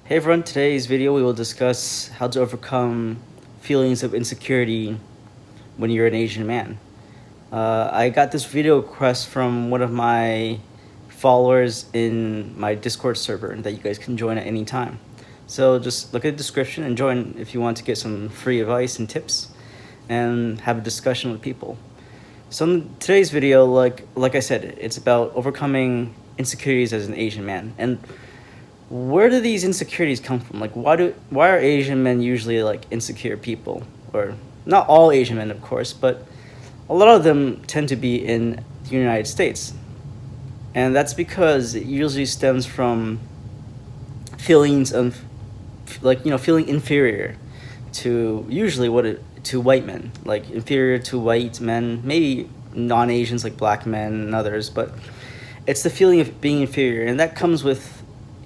Hey everyone, today's video we will discuss how to overcome feelings of insecurity when you're an Asian man. I got this video request from one of my followers in my Discord server that you guys can join at any time. So just look at the description and join if you want to get some free advice and tips and have a discussion with people. So in today's video, like I said, it's about overcoming insecurities as an Asian man. And where do these insecurities come from? Like, why are Asian men usually like insecure people? Or not all Asian men, of course, but a lot of them tend to be in the United States. And that's because it usually stems from feelings of feeling inferior to to white men, like inferior to white men, maybe non-Asians like black men and others, but it's the feeling of being inferior, and that comes with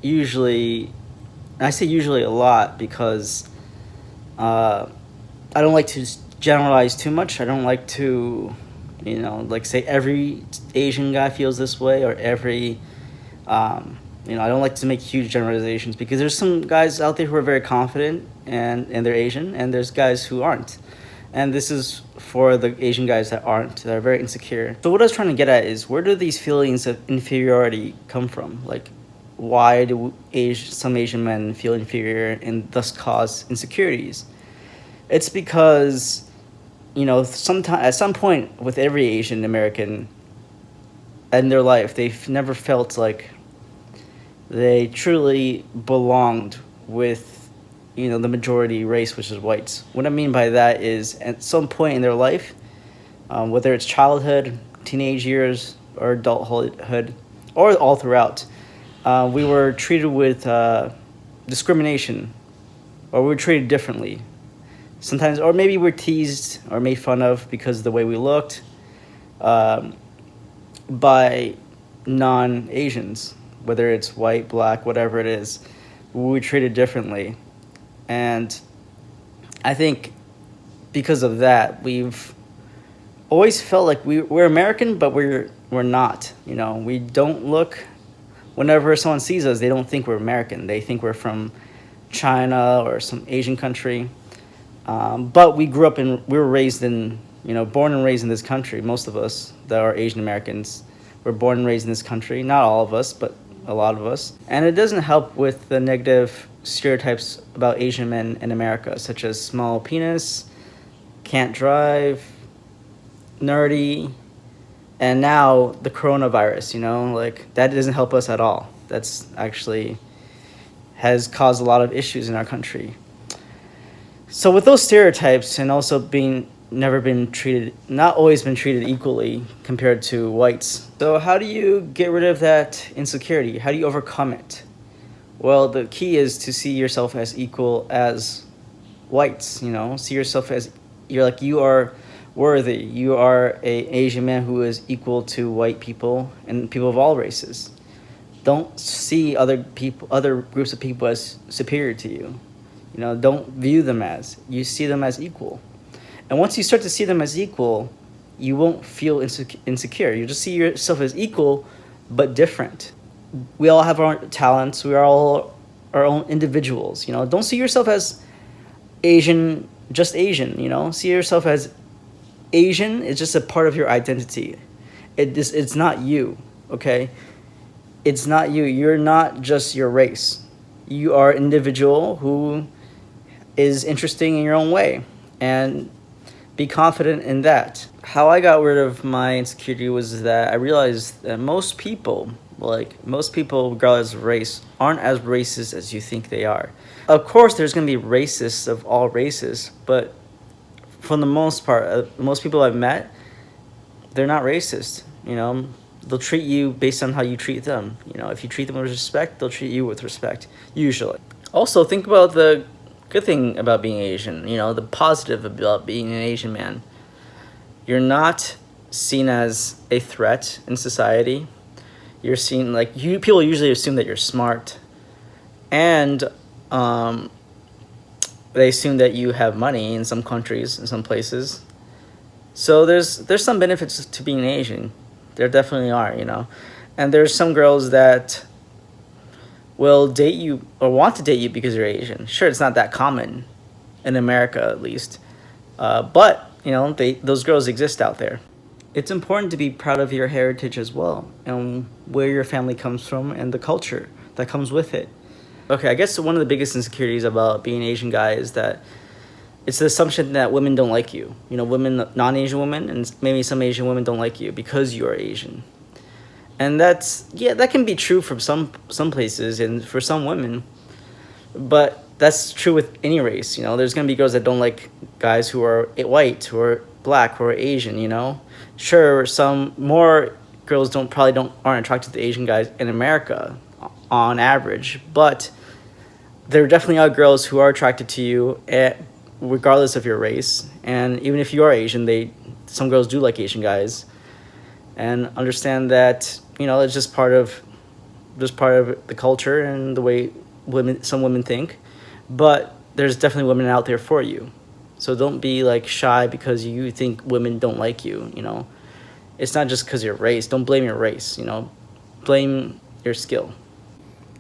usually, and I say usually a lot because I don't like to generalize too much. I don't like to, like say every Asian guy feels this way or every, I don't like to make huge generalizations because there's some guys out there who are very confident and they're Asian, and there's guys who aren't. And this is for the Asian guys that are very insecure. So what I was trying to get at is, where do these feelings of inferiority come from? Like, why do some Asian men feel inferior and thus cause insecurities? It's because, at some point with every Asian American in their life, they've never felt like they truly belonged with, the majority race, which is whites. What I mean by that is, at some point in their life, whether it's childhood, teenage years, or adulthood, or all throughout, we were treated with discrimination, or we were treated differently. Sometimes, or maybe we're teased or made fun of because of the way we looked by non-Asians, whether it's white, black, whatever it is. We were treated differently. And I think because of that, we've always felt like we're American, but we're not. We don't look. Whenever someone sees us, they don't think we're American. They think we're from China or some Asian country. But we were raised in, born and raised in this country. Most of us that are Asian Americans were born and raised in this country. Not all of us, but a lot of us. And it doesn't help with the negative stereotypes about Asian men in America, such as small penis, can't drive, nerdy, and now the coronavirus, that doesn't help us at all. That's actually has caused a lot of issues in our country. So with those stereotypes, and also not always been treated equally compared to whites. So how do you get rid of that insecurity? How do you overcome it? Well, the key is to see yourself as equal as whites, see yourself as you are worthy. You are an Asian man who is equal to white people and people of all races. Don't see other groups of people as superior to you. Don't view them as. You see them as equal. And once you start to see them as equal, you won't feel insecure. You just see yourself as equal, but different. We all have our talents. We are all our own individuals. Don't see yourself as Asian, just Asian. See yourself as Asian is just a part of your identity. It's not you, okay? It's not you. You're not just your race. You are an individual who is interesting in your own way, and be confident in that. How I got rid of my insecurity was that I realized that most people, regardless of race, aren't as racist as you think they are. Of course, there's going to be racists of all races, but for the most part, most people I've met, they're not racist. They'll treat you based on how you treat them. If you treat them with respect, they'll treat you with respect, usually. Also, think about the good thing about being Asian, the positive about being an Asian man. You're not seen as a threat in society. You're seen people usually assume that you're smart, and they assume that you have money in some countries, in some places. So there's some benefits to being Asian. There definitely are, And there's some girls that will date you or want to date you because you're Asian. Sure, it's not that common in America, at least, but those girls exist out there. It's important to be proud of your heritage as well, and where your family comes from and the culture that comes with it. Okay, I guess one of the biggest insecurities about being an Asian guy is that it's the assumption that women don't like you. Women, non-Asian women, and maybe some Asian women don't like you because you are Asian. And that can be true from some places and for some women, but that's true with any race. There's gonna be girls that don't like guys who are white, who are black, who are Asian. Sure, some more girls aren't attracted to Asian guys in America on average, but there definitely are girls who are attracted to you regardless of your race. And even if you are Asian, some girls do like Asian guys, and understand that it's just part of the culture and the way some women think. But there's definitely women out there for you, so don't be like shy because you think women don't like you. It's not just because your race. Don't blame your race. Blame your skill.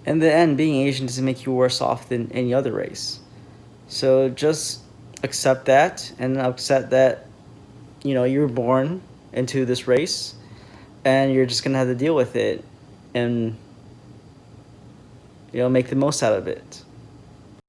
In the end, being Asian doesn't make you worse off than any other race. So just accept that, and accept that you were born into this race, and you're just gonna have to deal with it, and make the most out of it.